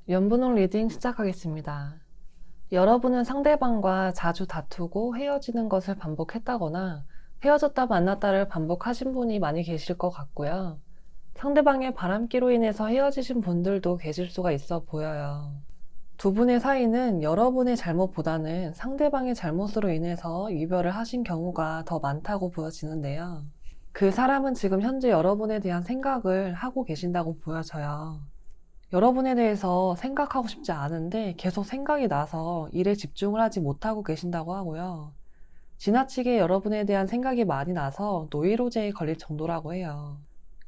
연분홍 리딩 시작하겠습니다. 여러분은 상대방과 자주 다투고 헤어지는 것을 반복했다거나 헤어졌다 만났다를 반복하신 분이 많이 계실 것 같고요. 상대방의 바람기로 인해서 헤어지신 분들도 계실 수가 있어 보여요. 두 분의 사이는 여러분의 잘못보다는 상대방의 잘못으로 인해서 이별을 하신 경우가 더 많다고 보여지는데요. 그 사람은 지금 현재 여러분에 대한 생각을 하고 계신다고 보여져요. 여러분에 대해서 생각하고 싶지 않은데 계속 생각이 나서 일에 집중을 하지 못하고 계신다고 하고요. 지나치게 여러분에 대한 생각이 많이 나서 노이로제에 걸릴 정도라고 해요.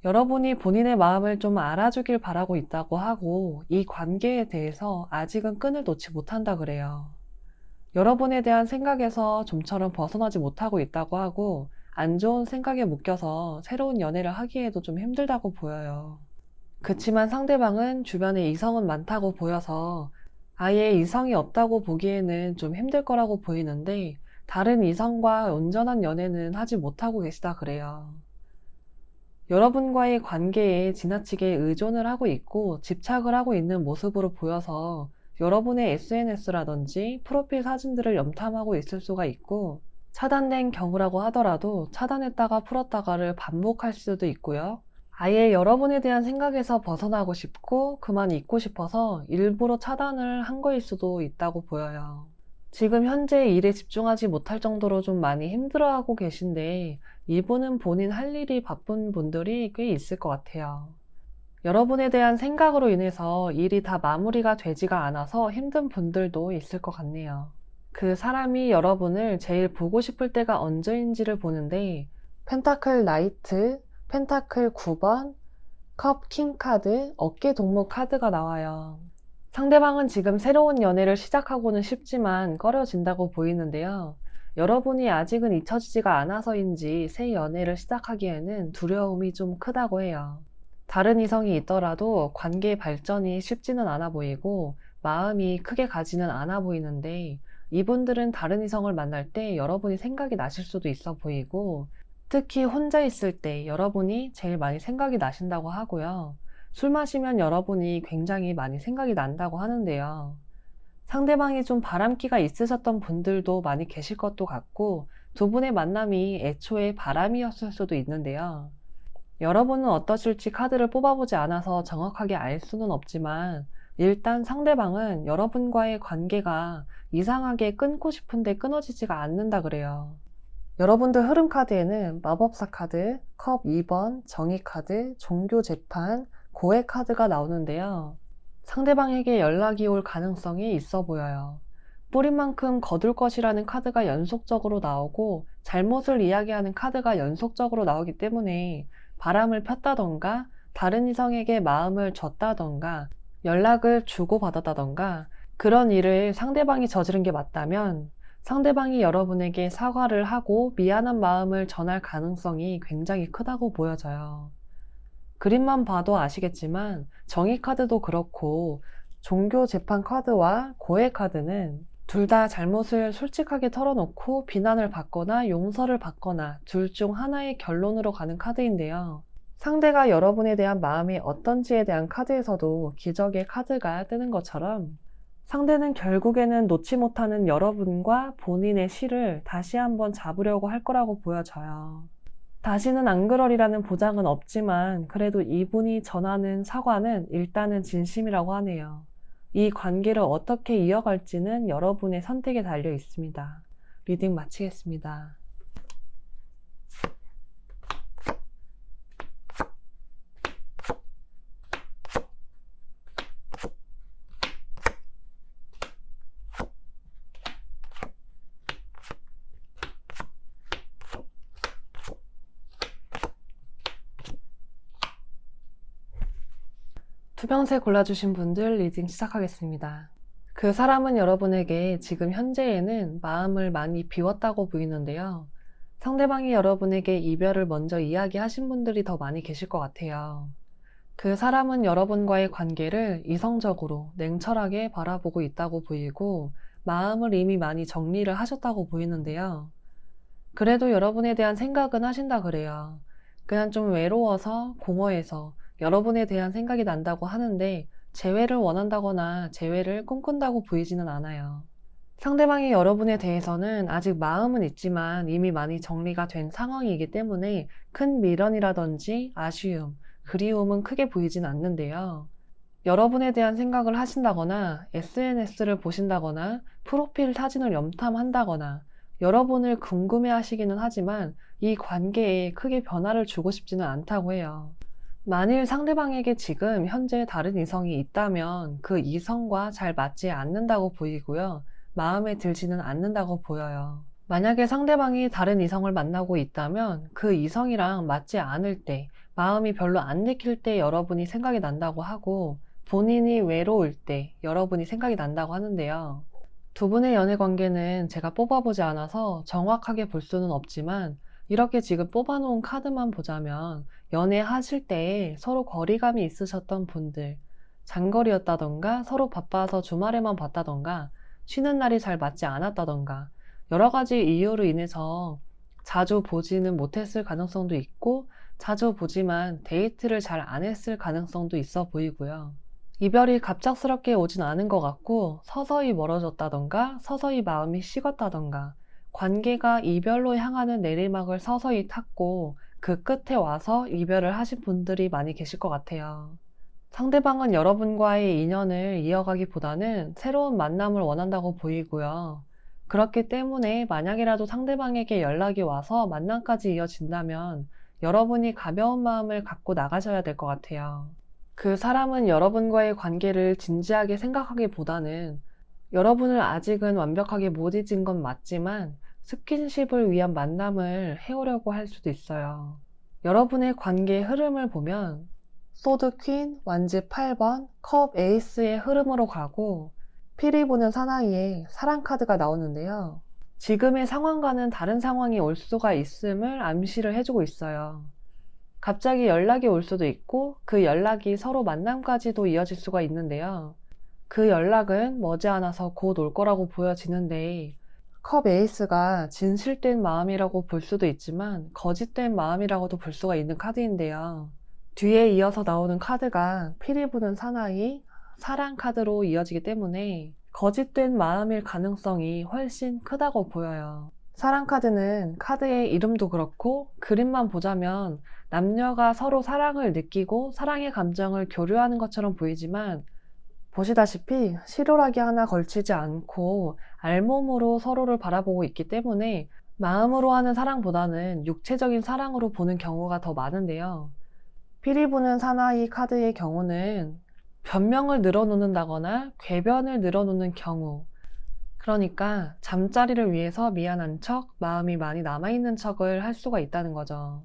여러분이 본인의 마음을 좀 알아주길 바라고 있다고 하고 이 관계에 대해서 아직은 끈을 놓지 못한다 그래요. 여러분에 대한 생각에서 좀처럼 벗어나지 못하고 있다고 하고 안 좋은 생각에 묶여서 새로운 연애를 하기에도 좀 힘들다고 보여요. 그치만 상대방은 주변에 이성은 많다고 보여서 아예 이성이 없다고 보기에는 좀 힘들 거라고 보이는데 다른 이성과 온전한 연애는 하지 못하고 계시다 그래요. 여러분과의 관계에 지나치게 의존을 하고 있고 집착을 하고 있는 모습으로 보여서 여러분의 SNS라든지 프로필 사진들을 염탐하고 있을 수가 있고 차단된 경우라고 하더라도 차단했다가 풀었다가를 반복할 수도 있고요. 아예 여러분에 대한 생각에서 벗어나고 싶고 그만 잊고 싶어서 일부러 차단을 한 거일 수도 있다고 보여요. 지금 현재 일에 집중하지 못할 정도로 좀 많이 힘들어하고 계신데 이분은 본인 할 일이 바쁜 분들이 꽤 있을 것 같아요. 여러분에 대한 생각으로 인해서 일이 다 마무리가 되지가 않아서 힘든 분들도 있을 것 같네요. 그 사람이 여러분을 제일 보고 싶을 때가 언제인지를 보는데 펜타클 나이트, 펜타클 9번, 컵 킹 카드, 어깨 동무 카드가 나와요. 상대방은 지금 새로운 연애를 시작하고는 싶지만 꺼려진다고 보이는데요. 여러분이 아직은 잊혀지지가 않아서인지 새 연애를 시작하기에는 두려움이 좀 크다고 해요. 다른 이성이 있더라도 관계 발전이 쉽지는 않아 보이고 마음이 크게 가지는 않아 보이는데 이분들은 다른 이성을 만날 때 여러분이 생각이 나실 수도 있어 보이고 특히 혼자 있을 때 여러분이 제일 많이 생각이 나신다고 하고요. 술 마시면 여러분이 굉장히 많이 생각이 난다고 하는데요. 상대방이 좀 바람기가 있으셨던 분들도 많이 계실 것도 같고 두 분의 만남이 애초에 바람이었을 수도 있는데요. 여러분은 어떠실지 카드를 뽑아보지 않아서 정확하게 알 수는 없지만 일단 상대방은 여러분과의 관계가 이상하게 끊고 싶은데 끊어지지가 않는다 그래요. 여러분들 흐름 카드에는 마법사 카드, 컵 2번, 정의 카드, 종교 재판, 고해 카드가 나오는데요. 상대방에게 연락이 올 가능성이 있어 보여요. 뿌린 만큼 거둘 것이라는 카드가 연속적으로 나오고 잘못을 이야기하는 카드가 연속적으로 나오기 때문에 바람을 폈다던가 다른 이성에게 마음을 줬다던가 연락을 주고받았다던가 그런 일을 상대방이 저지른 게 맞다면 상대방이 여러분에게 사과를 하고 미안한 마음을 전할 가능성이 굉장히 크다고 보여져요. 그림만 봐도 아시겠지만 정의 카드도 그렇고 종교 재판 카드와 고해 카드는 둘 다 잘못을 솔직하게 털어놓고 비난을 받거나 용서를 받거나 둘 중 하나의 결론으로 가는 카드인데요. 상대가 여러분에 대한 마음이 어떤지에 대한 카드에서도 기적의 카드가 뜨는 것처럼 상대는 결국에는 놓지 못하는 여러분과 본인의 실을 다시 한번 잡으려고 할 거라고 보여져요. 다시는 안 그러리라는 보장은 없지만 그래도 이분이 전하는 사과는 일단은 진심이라고 하네요. 이 관계를 어떻게 이어갈지는 여러분의 선택에 달려 있습니다. 리딩 마치겠습니다. 투명색 골라주신 분들 리딩 시작하겠습니다. 그 사람은 여러분에게 지금 현재에는 마음을 많이 비웠다고 보이는데요. 상대방이 여러분에게 이별을 먼저 이야기하신 분들이 더 많이 계실 것 같아요. 그 사람은 여러분과의 관계를 이성적으로 냉철하게 바라보고 있다고 보이고 마음을 이미 많이 정리를 하셨다고 보이는데요. 그래도 여러분에 대한 생각은 하신다 그래요. 그냥 좀 외로워서 공허해서 여러분에 대한 생각이 난다고 하는데 재회를 원한다거나 재회를 꿈꾼다고 보이지는 않아요. 상대방이 여러분에 대해서는 아직 마음은 있지만 이미 많이 정리가 된 상황이기 때문에 큰 미련이라든지 아쉬움, 그리움은 크게 보이진 않는데요. 여러분에 대한 생각을 하신다거나 SNS를 보신다거나 프로필 사진을 염탐한다거나 여러분을 궁금해 하시기는 하지만 이 관계에 크게 변화를 주고 싶지는 않다고 해요. 만일 상대방에게 지금 현재 다른 이성이 있다면 그 이성과 잘 맞지 않는다고 보이고요. 마음에 들지는 않는다고 보여요. 만약에 상대방이 다른 이성을 만나고 있다면 그 이성이랑 맞지 않을 때, 마음이 별로 안 느낄 때 여러분이 생각이 난다고 하고 본인이 외로울 때 여러분이 생각이 난다고 하는데요. 두 분의 연애 관계는 제가 뽑아보지 않아서 정확하게 볼 수는 없지만 이렇게 지금 뽑아놓은 카드만 보자면 연애하실 때에 서로 거리감이 있으셨던 분들, 장거리였다던가 서로 바빠서 주말에만 봤다던가 쉬는 날이 잘 맞지 않았다던가 여러 가지 이유로 인해서 자주 보지는 못했을 가능성도 있고 자주 보지만 데이트를 잘 안 했을 가능성도 있어 보이고요. 이별이 갑작스럽게 오진 않은 것 같고 서서히 멀어졌다던가 서서히 마음이 식었다던가 관계가 이별로 향하는 내리막을 서서히 탔고 그 끝에 와서 이별을 하신 분들이 많이 계실 것 같아요. 상대방은 여러분과의 인연을 이어가기보다는 새로운 만남을 원한다고 보이고요. 그렇기 때문에 만약이라도 상대방에게 연락이 와서 만남까지 이어진다면 여러분이 가벼운 마음을 갖고 나가셔야 될 것 같아요. 그 사람은 여러분과의 관계를 진지하게 생각하기보다는 여러분을 아직은 완벽하게 못 잊은 건 맞지만 스킨십을 위한 만남을 해오려고 할 수도 있어요. 여러분의 관계의 흐름을 보면 소드 퀸, 완지 8번, 컵 에이스의 흐름으로 가고 피리 부는 사나이의 사랑 카드가 나오는데요. 지금의 상황과는 다른 상황이 올 수가 있음을 암시를 해주고 있어요. 갑자기 연락이 올 수도 있고 그 연락이 서로 만남까지도 이어질 수가 있는데요. 그 연락은 머지않아서 곧 올 거라고 보여지는데 컵 에이스가 진실된 마음이라고 볼 수도 있지만 거짓된 마음이라고도 볼 수가 있는 카드인데요. 뒤에 이어서 나오는 카드가 피리 부는 사나이, 사랑 카드로 이어지기 때문에 거짓된 마음일 가능성이 훨씬 크다고 보여요. 사랑 카드는 카드의 이름도 그렇고 그림만 보자면 남녀가 서로 사랑을 느끼고 사랑의 감정을 교류하는 것처럼 보이지만 보시다시피 실오라기 하나 걸치지 않고 알몸으로 서로를 바라보고 있기 때문에 마음으로 하는 사랑보다는 육체적인 사랑으로 보는 경우가 더 많은데요. 피리 부는 사나이 카드의 경우는 변명을 늘어놓는다거나 궤변을 늘어놓는 경우, 그러니까 잠자리를 위해서 미안한 척, 마음이 많이 남아있는 척을 할 수가 있다는 거죠.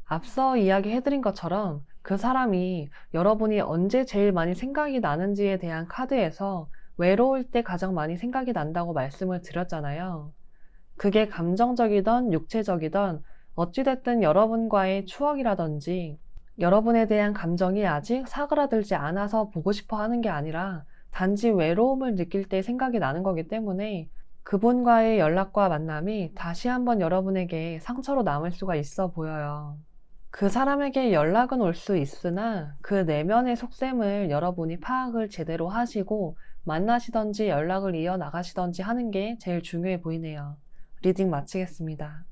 앞서 이야기해드린 것처럼 그 사람이 여러분이 언제 제일 많이 생각이 나는지에 대한 카드에서 외로울 때 가장 많이 생각이 난다고 말씀을 드렸잖아요. 그게 감정적이든 육체적이든 어찌됐든 여러분과의 추억이라든지 여러분에 대한 감정이 아직 사그라들지 않아서 보고 싶어 하는 게 아니라 단지 외로움을 느낄 때 생각이 나는 거기 때문에 그분과의 연락과 만남이 다시 한번 여러분에게 상처로 남을 수가 있어 보여요. 그 사람에게 연락은 올 수 있으나 그 내면의 속셈을 여러분이 파악을 제대로 하시고 만나시던지 연락을 이어나가시던지 하는 게 제일 중요해 보이네요. 리딩 마치겠습니다.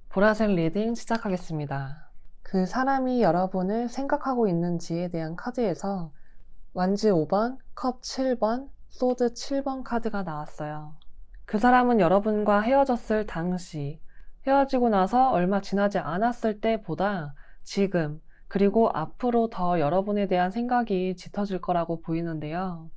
보라색 리딩 시작하겠습니다. 그 사람이 여러분을 생각하고 있는지에 대한 카드에서 완지 5번, 컵 7번, 소드 7번 카드가 나왔어요. 그 사람은 여러분과 헤어졌을 당시, 헤어지고 나서 얼마 지나지 않았을 때보다 지금, 그리고 앞으로 더 여러분에 대한 생각이 짙어질 거라고 보이는데요.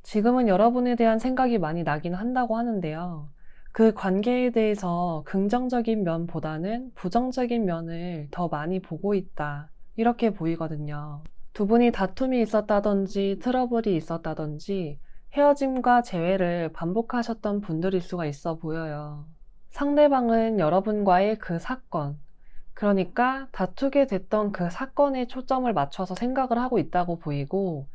지금은 여러분에 대한 생각이 많이 나긴 한다고 하는데요. 그 관계에 대해서 긍정적인 면보다는 부정적인 면을 더 많이 보고 있다. 이렇게 보이거든요. 두 분이 다툼이 있었다든지 트러블이 있었다든지 헤어짐과 재회를 반복하셨던 분들일 수가 있어 보여요. 상대방은 여러분과의 그 사건, 그러니까 다투게 됐던 그 사건에 초점을 맞춰서 생각을 하고 있다고 보이고,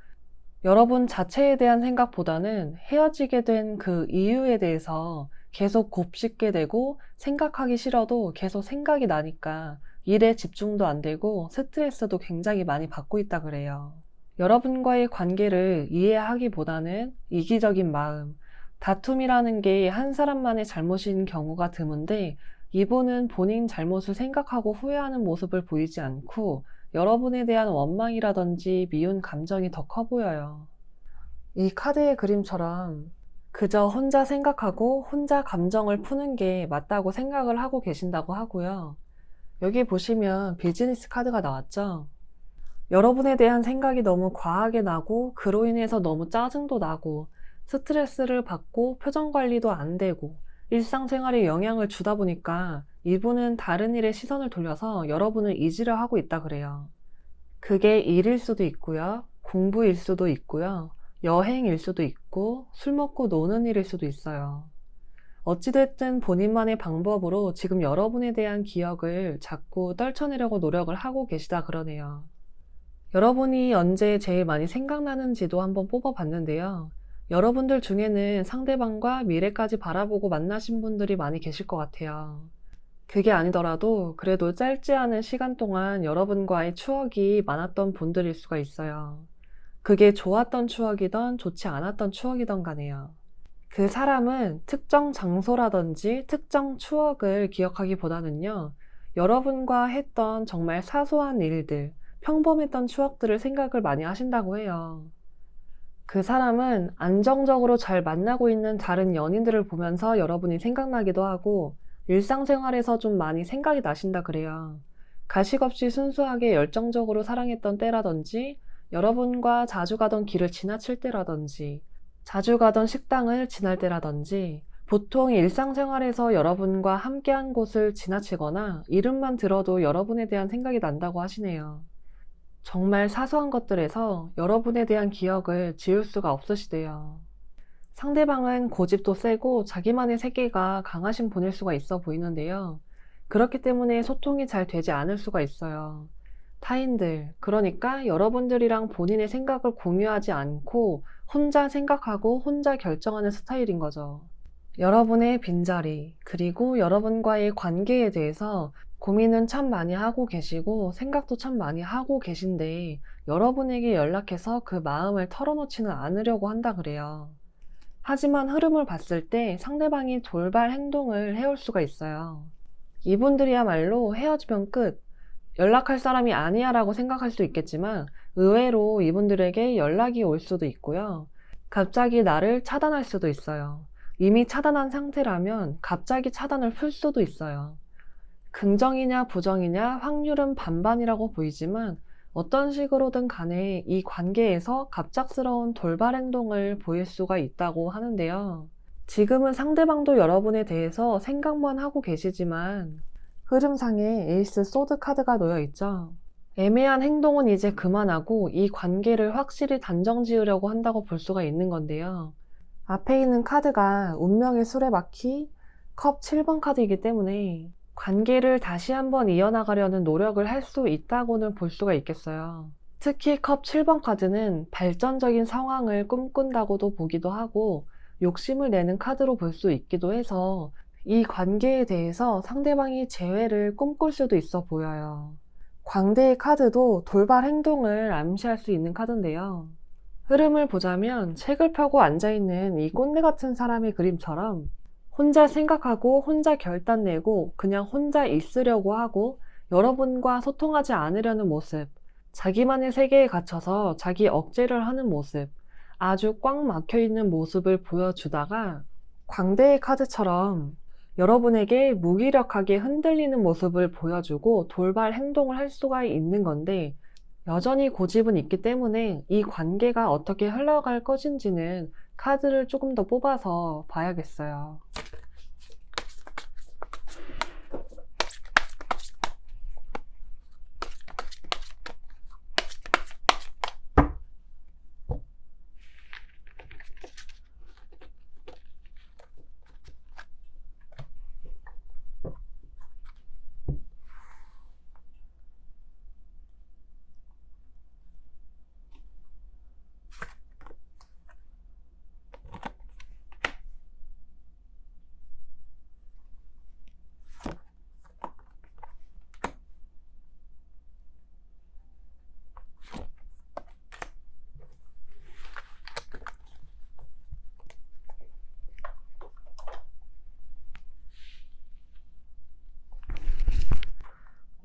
여러분 자체에 대한 생각보다는 헤어지게 된 그 이유에 대해서 계속 곱씹게 되고, 생각하기 싫어도 계속 생각이 나니까 일에 집중도 안 되고 스트레스도 굉장히 많이 받고 있다 그래요. 여러분과의 관계를 이해하기보다는 이기적인 마음, 다툼이라는 게 한 사람만의 잘못인 경우가 드문데, 이분은 본인 잘못을 생각하고 후회하는 모습을 보이지 않고 여러분에 대한 원망이라든지 미운 감정이 더 커 보여요. 이 카드의 그림처럼 그저 혼자 생각하고 혼자 감정을 푸는 게 맞다고 생각을 하고 계신다고 하고요. 여기 보시면 비즈니스 카드가 나왔죠? 여러분에 대한 생각이 너무 과하게 나고 그로 인해서 너무 짜증도 나고 스트레스를 받고 표정 관리도 안 되고 일상생활에 영향을 주다 보니까 이분은 다른 일에 시선을 돌려서 여러분을 잊으려 하고 있다 그래요. 그게 일일 수도 있고요. 공부일 수도 있고요. 여행일 수도 있고 술 먹고 노는 일일 수도 있어요. 어찌됐든 본인만의 방법으로 지금 여러분에 대한 기억을 자꾸 떨쳐내려고 노력을 하고 계시다 그러네요. 여러분이 언제 제일 많이 생각나는지도 한번 뽑아봤는데요. 여러분들 중에는 상대방과 미래까지 바라보고 만나신 분들이 많이 계실 것 같아요. 그게 아니더라도 그래도 짧지 않은 시간 동안 여러분과의 추억이 많았던 분들일 수가 있어요. 그게 좋았던 추억이던 좋지 않았던 추억이던 간에요. 그 사람은 특정 장소라든지 특정 추억을 기억하기보다는요, 여러분과 했던 정말 사소한 일들, 평범했던 추억들을 생각을 많이 하신다고 해요. 그 사람은 안정적으로 잘 만나고 있는 다른 연인들을 보면서 여러분이 생각나기도 하고, 일상생활에서 좀 많이 생각이 나신다 그래요. 가식 없이 순수하게 열정적으로 사랑했던 때라든지, 여러분과 자주 가던 길을 지나칠 때라든지, 자주 가던 식당을 지날 때라든지, 보통 일상생활에서 여러분과 함께한 곳을 지나치거나 이름만 들어도 여러분에 대한 생각이 난다고 하시네요. 정말 사소한 것들에서 여러분에 대한 기억을 지울 수가 없으시대요. 상대방은 고집도 세고 자기만의 세계가 강하신 분일 수가 있어 보이는데요. 그렇기 때문에 소통이 잘 되지 않을 수가 있어요. 타인들, 그러니까 여러분들이랑 본인의 생각을 공유하지 않고 혼자 생각하고 혼자 결정하는 스타일인 거죠. 여러분의 빈자리, 그리고 여러분과의 관계에 대해서 고민은 참 많이 하고 계시고 생각도 참 많이 하고 계신데 여러분에게 연락해서 그 마음을 털어놓지는 않으려고 한다 그래요. 하지만 흐름을 봤을 때 상대방이 돌발 행동을 해올 수가 있어요. 이분들이야말로 헤어지면 끝, 연락할 사람이 아니야 라고 생각할 수 있겠지만 의외로 이분들에게 연락이 올 수도 있고요. 갑자기 나를 차단할 수도 있어요. 이미 차단한 상태라면 갑자기 차단을 풀 수도 있어요. 긍정이냐 부정이냐 확률은 반반이라고 보이지만 어떤 식으로든 간에 이 관계에서 갑작스러운 돌발 행동을 보일 수가 있다고 하는데요. 지금은 상대방도 여러분에 대해서 생각만 하고 계시지만 흐름상에 에이스 소드 카드가 놓여 있죠. 애매한 행동은 이제 그만하고 이 관계를 확실히 단정 지으려고 한다고 볼 수가 있는 건데요. 앞에 있는 카드가 운명의 수레바퀴 컵 7번 카드이기 때문에 관계를 다시 한번 이어나가려는 노력을 할 수 있다고는 볼 수가 있겠어요. 특히 컵 7번 카드는 발전적인 상황을 꿈꾼다고도 보기도 하고 욕심을 내는 카드로 볼 수 있기도 해서 이 관계에 대해서 상대방이 재회를 꿈꿀 수도 있어 보여요. 광대의 카드도 돌발 행동을 암시할 수 있는 카드인데요. 흐름을 보자면 책을 펴고 앉아있는 이 꼰대 같은 사람의 그림처럼 혼자 생각하고 혼자 결단 내고 그냥 혼자 있으려고 하고 여러분과 소통하지 않으려는 모습, 자기만의 세계에 갇혀서 자기 억제를 하는 모습, 아주 꽉 막혀있는 모습을 보여주다가 광대의 카드처럼 여러분에게 무기력하게 흔들리는 모습을 보여주고 돌발 행동을 할 수가 있는 건데 여전히 고집은 있기 때문에 이 관계가 어떻게 흘러갈 것인지는 카드를 조금 더 뽑아서 봐야겠어요.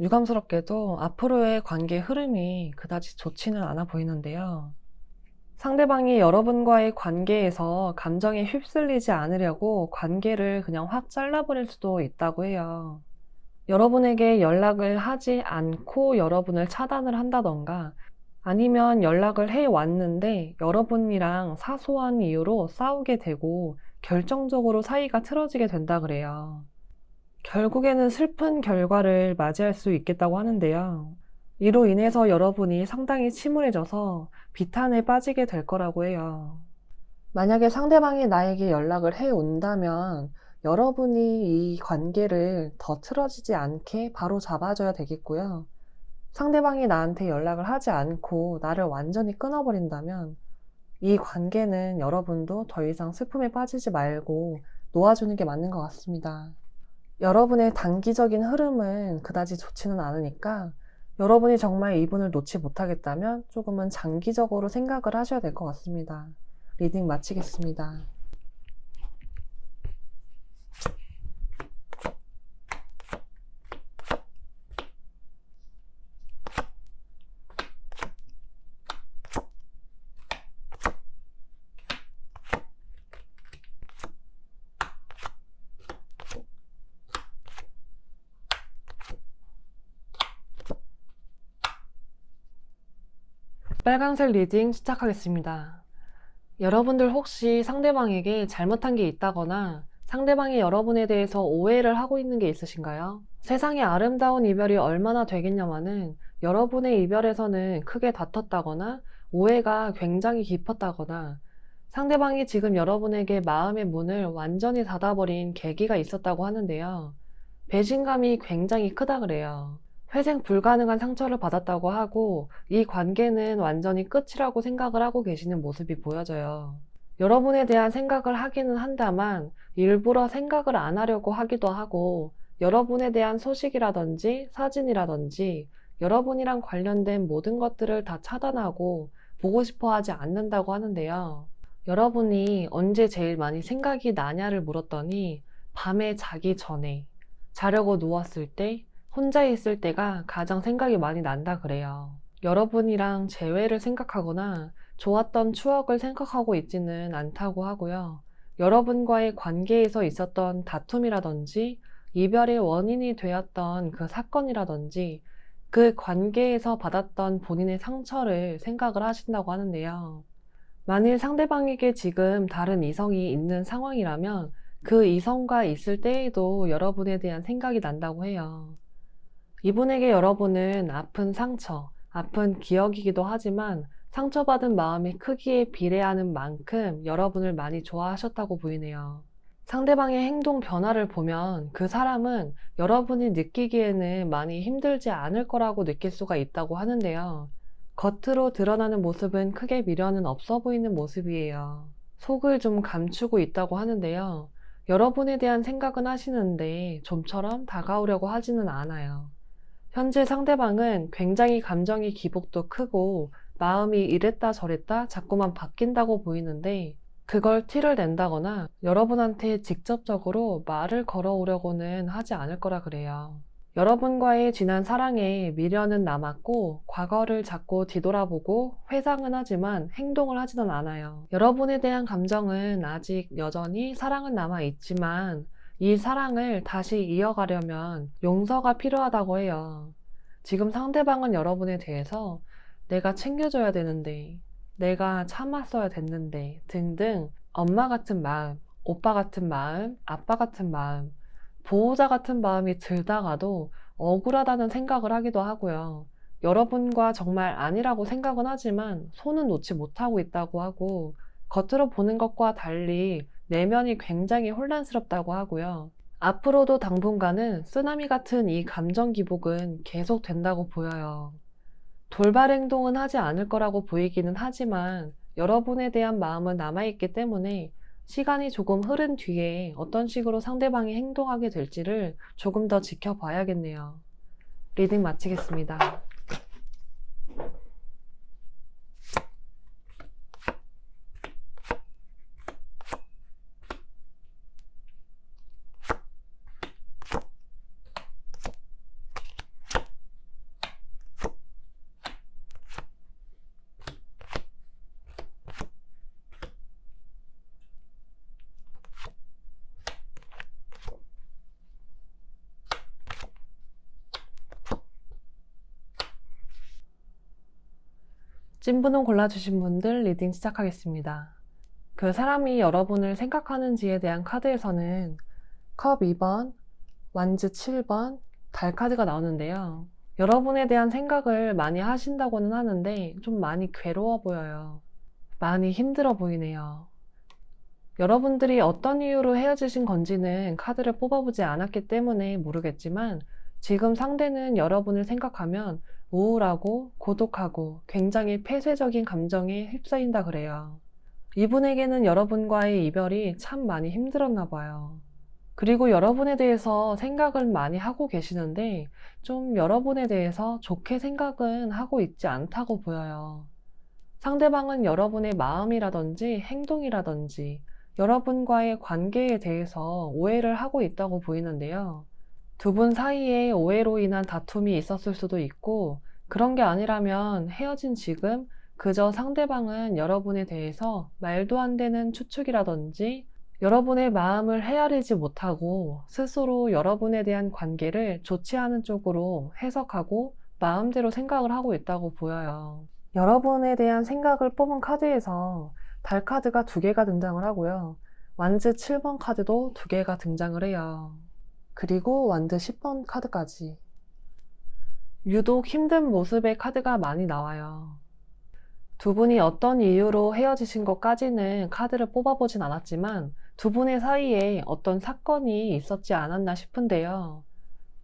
유감스럽게도 앞으로의 관계 흐름이 그다지 좋지는 않아 보이는데요. 상대방이 여러분과의 관계에서 감정에 휩쓸리지 않으려고 관계를 그냥 확 잘라버릴 수도 있다고 해요. 여러분에게 연락을 하지 않고 여러분을 차단을 한다던가, 아니면 연락을 해 왔는데 여러분이랑 사소한 이유로 싸우게 되고 결정적으로 사이가 틀어지게 된다 그래요. 결국에는 슬픈 결과를 맞이할 수 있겠다고 하는데요. 이로 인해서 여러분이 상당히 침울해져서 비탄에 빠지게 될 거라고 해요. 만약에 상대방이 나에게 연락을 해 온다면 여러분이 이 관계를 더 틀어지지 않게 바로 잡아줘야 되겠고요. 상대방이 나한테 연락을 하지 않고 나를 완전히 끊어버린다면 이 관계는 여러분도 더 이상 슬픔에 빠지지 말고 놓아주는 게 맞는 것 같습니다. 여러분의 단기적인 흐름은 그다지 좋지는 않으니까 여러분이 정말 이분을 놓지 못하겠다면 조금은 장기적으로 생각을 하셔야 될 것 같습니다. 리딩 마치겠습니다. 빨간색 리딩 시작하겠습니다. 여러분들 혹시 상대방에게 잘못한 게 있다거나 상대방이 여러분에 대해서 오해를 하고 있는 게 있으신가요? 세상에 아름다운 이별이 얼마나 되겠냐마는 여러분의 이별에서는 크게 다퉜다거나 오해가 굉장히 깊었다거나 상대방이 지금 여러분에게 마음의 문을 완전히 닫아버린 계기가 있었다고 하는데요. 배신감이 굉장히 크다 그래요. 회생 불가능한 상처를 받았다고 하고 이 관계는 완전히 끝이라고 생각을 하고 계시는 모습이 보여져요. 여러분에 대한 생각을 하기는 한다만 일부러 생각을 안 하려고 하기도 하고 여러분에 대한 소식이라든지 사진이라든지 여러분이랑 관련된 모든 것들을 다 차단하고 보고 싶어 하지 않는다고 하는데요. 여러분이 언제 제일 많이 생각이 나냐를 물었더니 밤에 자기 전에 자려고 누웠을 때 혼자 있을 때가 가장 생각이 많이 난다 그래요. 여러분이랑 재회를 생각하거나 좋았던 추억을 생각하고 있지는 않다고 하고요. 여러분과의 관계에서 있었던 다툼이라든지 이별의 원인이 되었던 그 사건이라든지 그 관계에서 받았던 본인의 상처를 생각을 하신다고 하는데요. 만일 상대방에게 지금 다른 이성이 있는 상황이라면 그 이성과 있을 때에도 여러분에 대한 생각이 난다고 해요. 이분에게 여러분은 아픈 상처, 아픈 기억이기도 하지만 상처받은 마음의 크기에 비례하는 만큼 여러분을 많이 좋아하셨다고 보이네요. 상대방의 행동 변화를 보면 그 사람은 여러분이 느끼기에는 많이 힘들지 않을 거라고 느낄 수가 있다고 하는데요. 겉으로 드러나는 모습은 크게 미련은 없어 보이는 모습이에요. 속을 좀 감추고 있다고 하는데요. 여러분에 대한 생각은 하시는데 좀처럼 다가오려고 하지는 않아요. 현재 상대방은 굉장히 감정의 기복도 크고 마음이 이랬다 저랬다 자꾸만 바뀐다고 보이는데 그걸 티를 낸다거나 여러분한테 직접적으로 말을 걸어오려고는 하지 않을 거라 그래요. 여러분과의 지난 사랑에 미련은 남았고 과거를 자꾸 뒤돌아보고 회상은 하지만 행동을 하지는 않아요. 여러분에 대한 감정은 아직 여전히 사랑은 남아있지만 이 사랑을 다시 이어가려면 용서가 필요하다고 해요. 지금 상대방은 여러분에 대해서 내가 챙겨줘야 되는데, 내가 참았어야 됐는데 등등 엄마 같은 마음, 오빠 같은 마음, 아빠 같은 마음, 보호자 같은 마음이 들다가도 억울하다는 생각을 하기도 하고요. 여러분과 정말 아니라고 생각은 하지만 손은 놓지 못하고 있다고 하고 겉으로 보는 것과 달리 내면이 굉장히 혼란스럽다고 하고요. 앞으로도 당분간은 쓰나미 같은 이 감정 기복은 계속 된다고 보여요. 돌발 행동은 하지 않을 거라고 보이기는 하지만 여러분에 대한 마음은 남아있기 때문에 시간이 조금 흐른 뒤에 어떤 식으로 상대방이 행동하게 될지를 조금 더 지켜봐야겠네요. 리딩 마치겠습니다. 찐분홍 골라주신 분들 리딩 시작하겠습니다. 그 사람이 여러분을 생각하는지에 대한 카드에서는 컵 2번, 완즈 7번, 달 카드가 나오는데요. 여러분에 대한 생각을 많이 하신다고는 하는데 좀 많이 괴로워 보여요. 많이 힘들어 보이네요. 여러분들이 어떤 이유로 헤어지신 건지는 카드를 뽑아보지 않았기 때문에 모르겠지만 지금 상대는 여러분을 생각하면 우울하고 고독하고 굉장히 폐쇄적인 감정에 휩싸인다 그래요. 이분에게는 여러분과의 이별이 참 많이 힘들었나 봐요. 그리고 여러분에 대해서 생각을 많이 하고 계시는데 좀 여러분에 대해서 좋게 생각은 하고 있지 않다고 보여요. 상대방은 여러분의 마음이라든지 행동이라든지 여러분과의 관계에 대해서 오해를 하고 있다고 보이는데요. 두 분 사이에 오해로 인한 다툼이 있었을 수도 있고 그런 게 아니라면 헤어진 지금 그저 상대방은 여러분에 대해서 말도 안 되는 추측이라든지 여러분의 마음을 헤아리지 못하고 스스로 여러분에 대한 관계를 좋지 않은 쪽으로 해석하고 마음대로 생각을 하고 있다고 보여요. 여러분에 대한 생각을 뽑은 카드에서 달 카드가 2개가 등장을 하고요. 완즈 7번 카드도 2개가 등장을 해요. 그리고 완드 10번 카드까지. 유독 힘든 모습의 카드가 많이 나와요. 두 분이 어떤 이유로 헤어지신 것까지는 카드를 뽑아보진 않았지만 두 분의 사이에 어떤 사건이 있었지 않았나 싶은데요.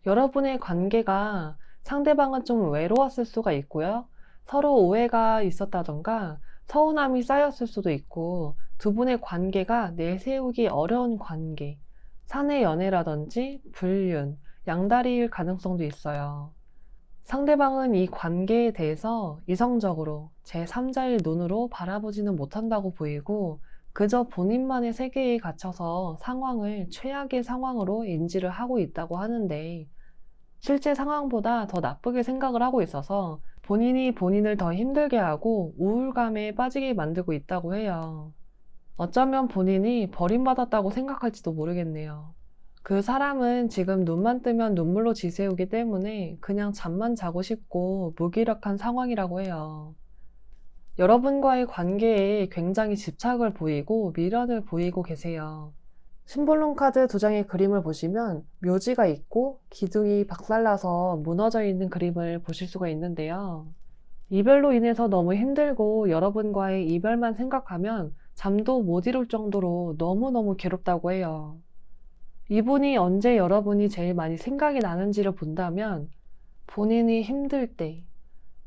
여러분의 관계가 상대방은 좀 외로웠을 수가 있고요. 서로 오해가 있었다던가 서운함이 쌓였을 수도 있고 두 분의 관계가 내세우기 어려운 관계, 사내 연애라든지 불륜, 양다리일 가능성도 있어요. 상대방은 이 관계에 대해서 이성적으로 제3자의 눈으로 바라보지는 못한다고 보이고 그저 본인만의 세계에 갇혀서 상황을 최악의 상황으로 인지를 하고 있다고 하는데 실제 상황보다 더 나쁘게 생각을 하고 있어서 본인이 본인을 더 힘들게 하고 우울감에 빠지게 만들고 있다고 해요. 어쩌면 본인이 버림받았다고 생각할지도 모르겠네요. 그 사람은 지금 눈만 뜨면 눈물로 지새우기 때문에 그냥 잠만 자고 싶고 무기력한 상황이라고 해요. 여러분과의 관계에 굉장히 집착을 보이고 미련을 보이고 계세요. 심볼론 카드 2장의 그림을 보시면 묘지가 있고 기둥이 박살나서 무너져 있는 그림을 보실 수가 있는데요. 이별로 인해서 너무 힘들고 여러분과의 이별만 생각하면 잠도 못 이룰 정도로 너무너무 괴롭다고 해요. 이분이 언제 여러분이 제일 많이 생각이 나는지를 본다면 본인이 힘들 때,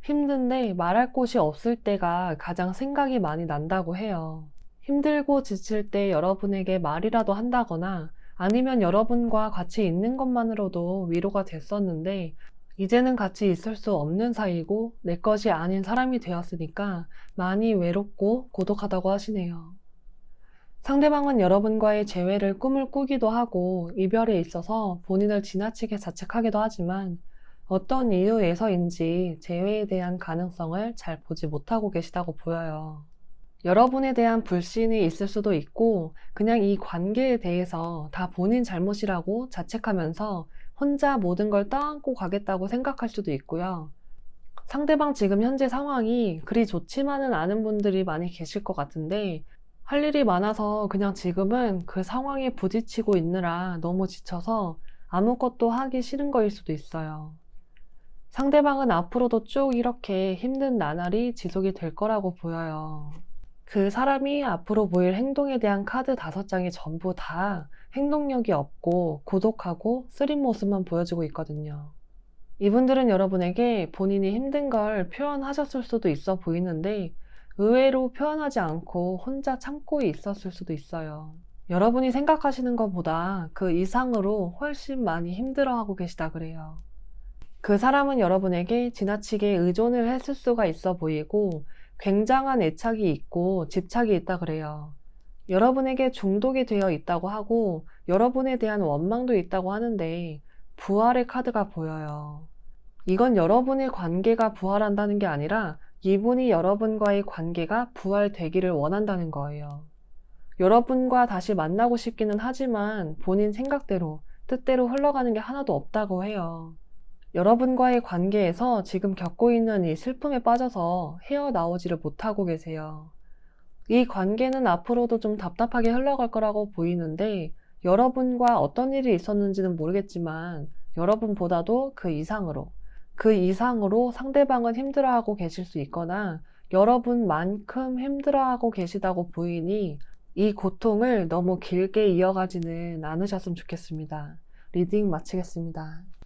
힘든데 말할 곳이 없을 때가 가장 생각이 많이 난다고 해요. 힘들고 지칠 때 여러분에게 말이라도 한다거나 아니면 여러분과 같이 있는 것만으로도 위로가 됐었는데 이제는 같이 있을 수 없는 사이고 내 것이 아닌 사람이 되었으니까 많이 외롭고 고독하다고 하시네요. 상대방은 여러분과의 재회를 꿈을 꾸기도 하고 이별에 있어서 본인을 지나치게 자책하기도 하지만 어떤 이유에서인지 재회에 대한 가능성을 잘 보지 못하고 계시다고 보여요. 여러분에 대한 불신이 있을 수도 있고 그냥 이 관계에 대해서 다 본인 잘못이라고 자책하면서 혼자 모든 걸 떠안고 가겠다고 생각할 수도 있고요. 상대방 지금 현재 상황이 그리 좋지만은 않은 분들이 많이 계실 것 같은데 할 일이 많아서 그냥 지금은 그 상황에 부딪히고 있느라 너무 지쳐서 아무것도 하기 싫은 거일 수도 있어요. 상대방은 앞으로도 쭉 이렇게 힘든 나날이 지속이 될 거라고 보여요. 그 사람이 앞으로 보일 행동에 대한 카드 5장이 전부 다 행동력이 없고 고독하고 쓰린 모습만 보여주고 있거든요. 이분들은 여러분에게 본인이 힘든 걸 표현하셨을 수도 있어 보이는데 의외로 표현하지 않고 혼자 참고 있었을 수도 있어요. 여러분이 생각하시는 것보다 그 이상으로 훨씬 많이 힘들어하고 계시다 그래요. 그 사람은 여러분에게 지나치게 의존을 했을 수가 있어 보이고 굉장한 애착이 있고 집착이 있다 그래요. 여러분에게 중독이 되어 있다고 하고 여러분에 대한 원망도 있다고 하는데 부활의 카드가 보여요. 이건 여러분의 관계가 부활한다는 게 아니라 이분이 여러분과의 관계가 부활되기를 원한다는 거예요. 여러분과 다시 만나고 싶기는 하지만 본인 생각대로, 뜻대로 흘러가는 게 하나도 없다고 해요. 여러분과의 관계에서 지금 겪고 있는 이 슬픔에 빠져서 헤어나오지를 못하고 계세요. 이 관계는 앞으로도 좀 답답하게 흘러갈 거라고 보이는데 여러분과 어떤 일이 있었는지는 모르겠지만 여러분보다도 그 이상으로 상대방은 힘들어하고 계실 수 있거나 여러분만큼 힘들어하고 계시다고 보이니 이 고통을 너무 길게 이어가지는 않으셨으면 좋겠습니다. 리딩 마치겠습니다.